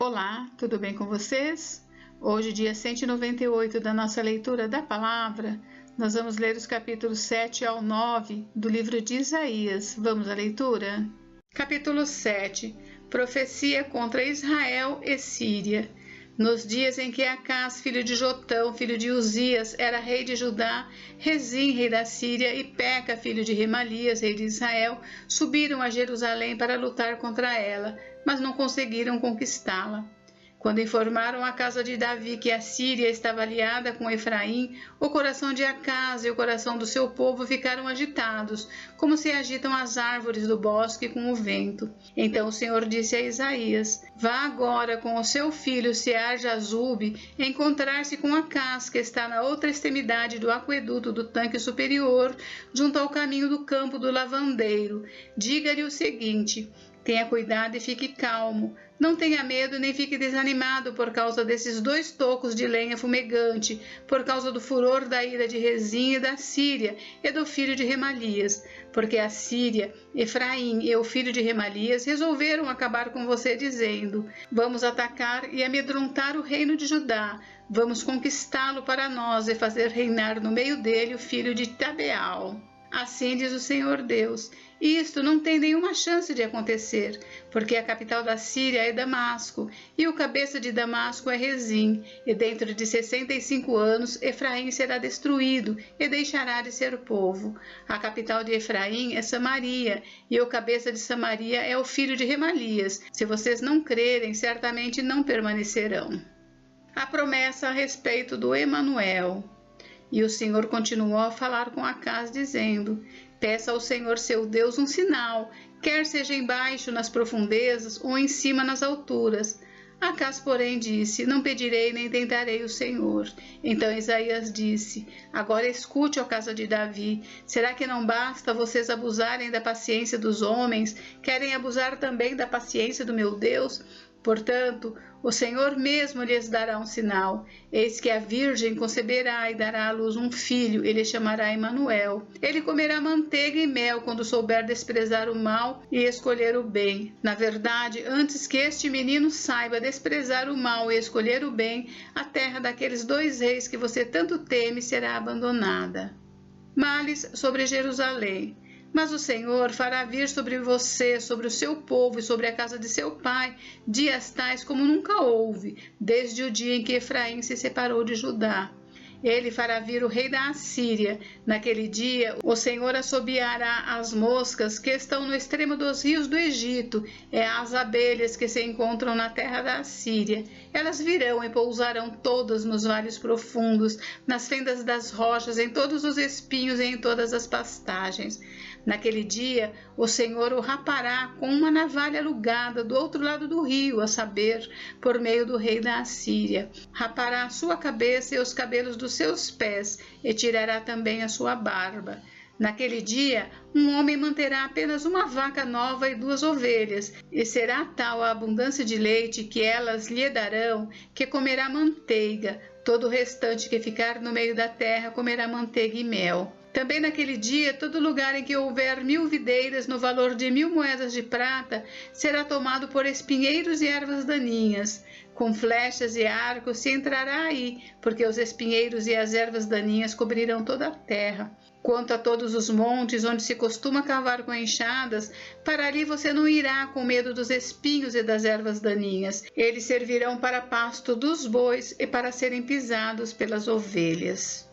Olá, tudo bem com vocês? Hoje, dia 198 da nossa leitura da palavra, nós vamos ler os capítulos 7 ao 9 do livro de Isaías. Vamos à leitura? Capítulo 7. Profecia contra Israel e Síria. Nos dias em que Acás, filho de Jotão, filho de Uzias, era rei de Judá, Rezim, rei da Síria, e Peca, filho de Remalias, rei de Israel, subiram a Jerusalém para lutar contra ela, mas não conseguiram conquistá-la. Quando informaram a casa de Davi que a Síria estava aliada com Efraim, o coração de Acás e o coração do seu povo ficaram agitados, como se agitam as árvores do bosque com o vento. Então o Senhor disse a Isaías: Vá agora com o seu filho Sear-Jazube encontrar-se com Acás, que está na outra extremidade do aqueduto do tanque superior, junto ao caminho do campo do lavandeiro. Diga-lhe o seguinte: tenha cuidado e fique calmo. Não tenha medo nem fique desanimado por causa desses 2 tocos de lenha fumegante, por causa do furor da ira de Rezim e da Síria e do filho de Remalias. Porque a Síria, Efraim e o filho de Remalias resolveram acabar com você, dizendo: Vamos atacar e amedrontar o reino de Judá. Vamos conquistá-lo para nós e fazer reinar no meio dele o filho de Tabeal. Assim diz o Senhor Deus: isto não tem nenhuma chance de acontecer, porque a capital da Síria é Damasco, e o cabeça de Damasco é Rezim, e dentro de 65 anos Efraim será destruído e deixará de ser povo. A capital de Efraim é Samaria, e o cabeça de Samaria é o filho de Remalias. Se vocês não crerem, certamente não permanecerão. A promessa a respeito do Emanuel. E o Senhor continuou a falar com Acás, dizendo: Peça ao Senhor seu Deus um sinal, quer seja embaixo nas profundezas ou em cima nas alturas. Acás, porém, disse: Não pedirei nem tentarei o Senhor. Então Isaías disse: Agora escute, ó casa de Davi. Será que não basta vocês abusarem da paciência dos homens? Querem abusar também da paciência do meu Deus? Portanto, o Senhor mesmo lhes dará um sinal. Eis que a virgem conceberá e dará à luz um filho, e lhe chamará Emanuel. Ele comerá manteiga e mel quando souber desprezar o mal e escolher o bem. Na verdade, antes que este menino saiba desprezar o mal e escolher o bem, a terra daqueles 2 reis que você tanto teme será abandonada. Males sobre Jerusalém. Mas o Senhor fará vir sobre você, sobre o seu povo e sobre a casa de seu pai, dias tais como nunca houve, desde o dia em que Efraim se separou de Judá. Ele fará vir o rei da Assíria. Naquele dia, o Senhor assobiará as moscas que estão no extremo dos rios do Egito, as abelhas que se encontram na terra da Assíria. Elas virão e pousarão todas nos vales profundos, nas fendas das rochas, em todos os espinhos e em todas as pastagens. Naquele dia, o Senhor o rapará com uma navalha alugada do outro lado do rio, a saber, por meio do rei da Assíria. Rapará a sua cabeça e os cabelos dos seus pés, e tirará também a sua barba. Naquele dia, um homem manterá apenas uma vaca nova e 2 ovelhas, e será tal a abundância de leite que elas lhe darão, que comerá manteiga. Todo o restante que ficar no meio da terra comerá manteiga e mel. Também naquele dia, todo lugar em que houver 1000 videiras no valor de 1000 moedas de prata será tomado por espinheiros e ervas daninhas. Com flechas e arcos se entrará aí, porque os espinheiros e as ervas daninhas cobrirão toda a terra. Quanto a todos os montes onde se costuma cavar com enxadas, para ali você não irá com medo dos espinhos e das ervas daninhas. Eles servirão para pasto dos bois e para serem pisados pelas ovelhas.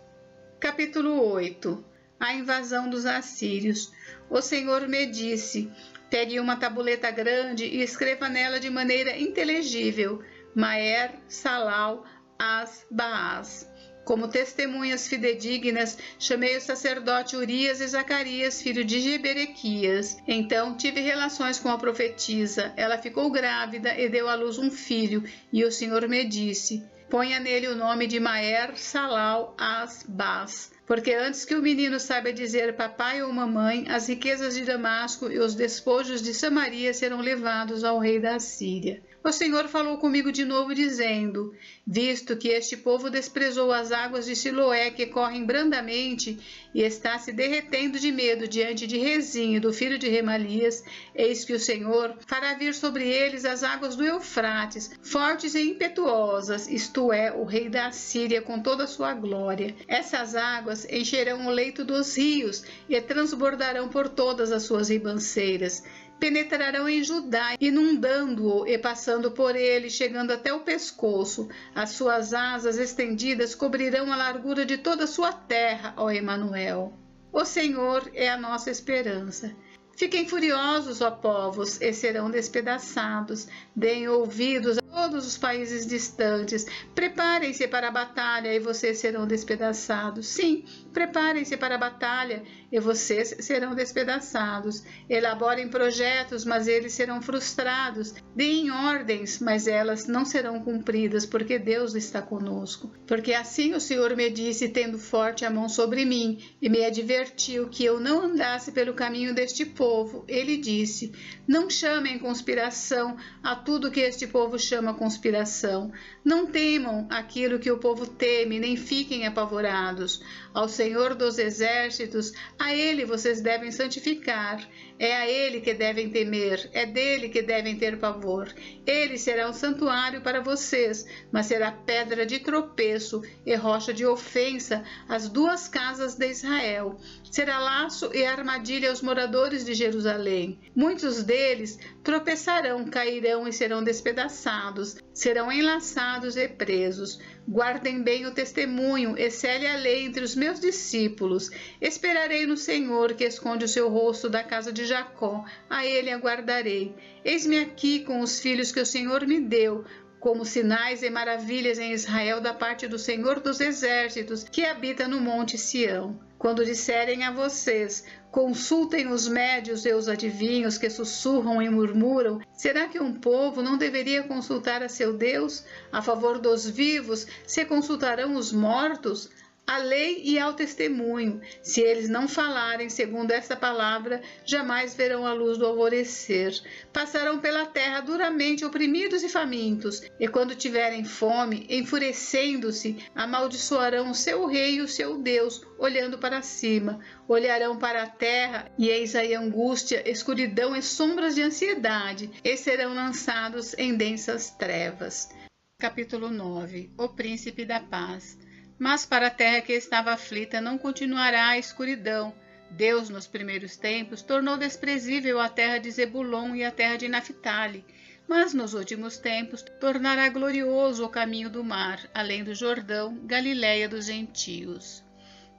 Capítulo 8. A invasão dos assírios. O Senhor me disse: pegue uma tabuleta grande e escreva nela de maneira inteligível: Maer, Salal, As-Baás. Como testemunhas fidedignas, chamei o sacerdote Urias e Zacarias, filho de Geberequias. Então tive relações com a profetisa. Ela ficou grávida e deu à luz um filho, e o Senhor me disse: ponha nele o nome de Maer, Salal, As-Baás. Porque antes que o menino saiba dizer papai ou mamãe, as riquezas de Damasco e os despojos de Samaria serão levados ao rei da Assíria. O Senhor falou comigo de novo, dizendo: visto que este povo desprezou as águas de Siloé que correm brandamente e está se derretendo de medo diante de Rezim e do filho de Remalias, eis que o Senhor fará vir sobre eles as águas do Eufrates, fortes e impetuosas, isto é, o rei da Assíria com toda a sua glória. Essas águas encherão o leito dos rios e transbordarão por todas as suas ribanceiras. Penetrarão em Judá, inundando-o e passando por ele, chegando até o pescoço. As suas asas estendidas cobrirão a largura de toda a sua terra, ó Emanuel. O Senhor é a nossa esperança. Fiquem furiosos, ó povos, e serão despedaçados. Deem ouvidos a todos os países distantes. Preparem-se para a batalha e vocês serão despedaçados. Sim, preparem-se para a batalha e vocês serão despedaçados. Elaborem projetos, mas eles serão frustrados. Deem ordens, mas elas não serão cumpridas, porque Deus está conosco. Porque assim o Senhor me disse, tendo forte a mão sobre mim, e me advertiu que eu não andasse pelo caminho deste povo. Ele disse: não chamem conspiração a tudo que este povo chama conspiração. Não temam aquilo que o povo teme, nem fiquem apavorados. Ao Senhor dos exércitos, a Ele vocês devem santificar. É a Ele que devem temer, é dele que devem ter pavor. Ele será um santuário para vocês, mas será pedra de tropeço e rocha de ofensa às duas casas de Israel. Será laço e armadilha aos moradores de Jerusalém. Muitos deles tropeçarão, cairão e serão despedaçados, serão enlaçados e presos. Guardem bem o testemunho e cele a lei entre os meus discípulos. Esperarei no Senhor, que esconde o seu rosto da casa de Jacó. A ele aguardarei. Eis-me aqui com os filhos que o Senhor me deu, como sinais e maravilhas em Israel da parte do Senhor dos exércitos, que habita no monte Sião. Quando disserem a vocês: consultem os médios e os adivinhos que sussurram e murmuram, será que um povo não deveria consultar a seu Deus? A favor dos vivos, se consultarão os mortos? A lei e ao testemunho. Se eles não falarem segundo esta palavra, jamais verão a luz do alvorecer. Passarão pela terra duramente oprimidos e famintos, e quando tiverem fome, enfurecendo-se, amaldiçoarão o seu rei e o seu Deus, olhando para cima. Olharão para a terra, e eis aí angústia, escuridão e sombras de ansiedade, e serão lançados em densas trevas. Capítulo 9. O Príncipe da Paz. Mas para a terra que estava aflita não continuará a escuridão. Deus, nos primeiros tempos, tornou desprezível a terra de Zebulon e a terra de Naphtali, mas nos últimos tempos tornará glorioso o caminho do mar, além do Jordão, Galiléia dos gentios.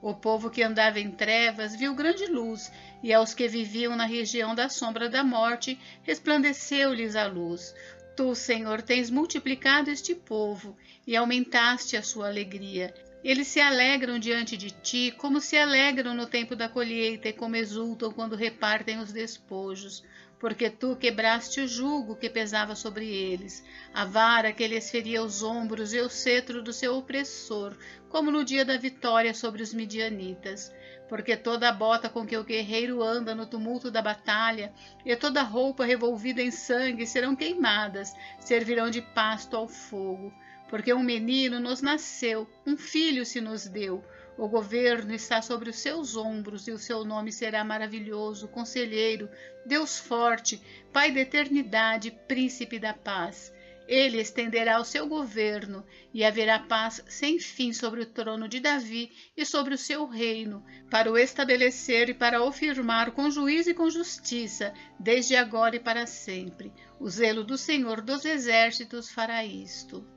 O povo que andava em trevas viu grande luz, e aos que viviam na região da sombra da morte resplandeceu-lhes a luz. Tu, Senhor, tens multiplicado este povo e aumentaste a sua alegria. Eles se alegram diante de ti, como se alegram no tempo da colheita e como exultam quando repartem os despojos. Porque tu quebraste o jugo que pesava sobre eles, a vara que lhes feria os ombros e o cetro do seu opressor, como no dia da vitória sobre os midianitas. Porque toda a bota com que o guerreiro anda no tumulto da batalha e toda a roupa revolvida em sangue serão queimadas, servirão de pasto ao fogo. Porque um menino nos nasceu, um filho se nos deu. O governo está sobre os seus ombros e o seu nome será maravilhoso, Conselheiro, Deus forte, Pai da eternidade, Príncipe da paz. Ele estenderá o seu governo e haverá paz sem fim sobre o trono de Davi e sobre o seu reino, para o estabelecer e para o firmar com juízo e com justiça, desde agora e para sempre. O zelo do Senhor dos exércitos fará isto.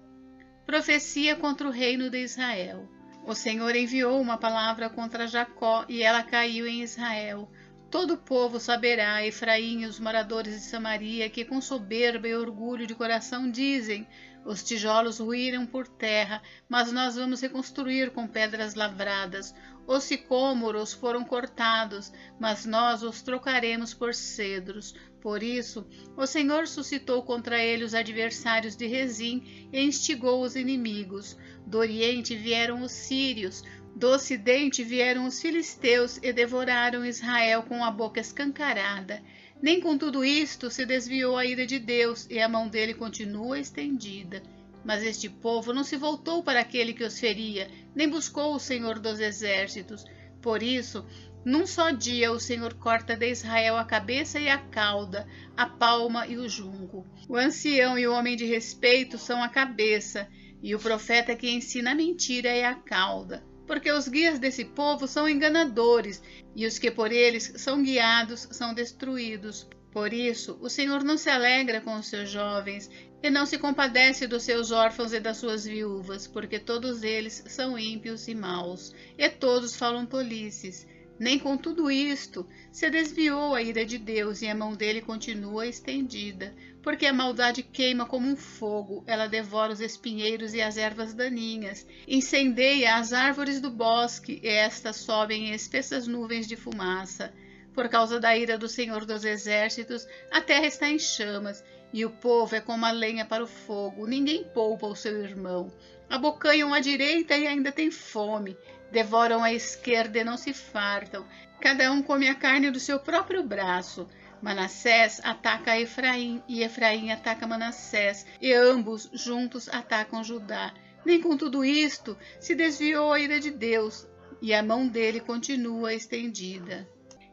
Profecia contra o reino de Israel. O Senhor enviou uma palavra contra Jacó e ela caiu em Israel. Todo o povo saberá, Efraim e os moradores de Samaria, que com soberba e orgulho de coração dizem: os tijolos ruíram por terra, mas nós vamos reconstruir com pedras lavradas. Os sicômoros foram cortados, mas nós os trocaremos por cedros. Por isso, o Senhor suscitou contra ele os adversários de Rezim e instigou os inimigos. Do Oriente vieram os sírios, do Ocidente vieram os filisteus e devoraram Israel com a boca escancarada. Nem com tudo isto se desviou a ira de Deus, e a mão dele continua estendida. Mas este povo não se voltou para aquele que os feria, nem buscou o Senhor dos exércitos. Por isso, num só dia o Senhor corta de Israel a cabeça e a cauda, a palma e o junco. O ancião e o homem de respeito são a cabeça, e o profeta que ensina a mentira é a cauda. Porque os guias desse povo são enganadores, e os que por eles são guiados são destruídos. Por isso, o Senhor não se alegra com os seus jovens, e não se compadece dos seus órfãos e das suas viúvas, porque todos eles são ímpios e maus, e todos falam tolices. Nem com tudo isto se desviou a ira de Deus, e a mão dele continua estendida. Porque a maldade queima como um fogo, ela devora os espinheiros e as ervas daninhas, incendeia as árvores do bosque, e estas sobem em espessas nuvens de fumaça. Por causa da ira do Senhor dos exércitos, a terra está em chamas, e o povo é como a lenha para o fogo, ninguém poupa o seu irmão. Abocanham à direita e ainda têm fome, devoram à esquerda e não se fartam. Cada um come a carne do seu próprio braço. Manassés ataca Efraim, e Efraim ataca Manassés, e ambos juntos atacam Judá. Nem com tudo isto se desviou a ira de Deus, e a mão dele continua estendida.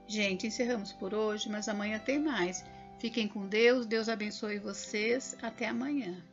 Gente, encerramos por hoje, mas amanhã tem mais. Fiquem com Deus, Deus abençoe vocês. Até amanhã.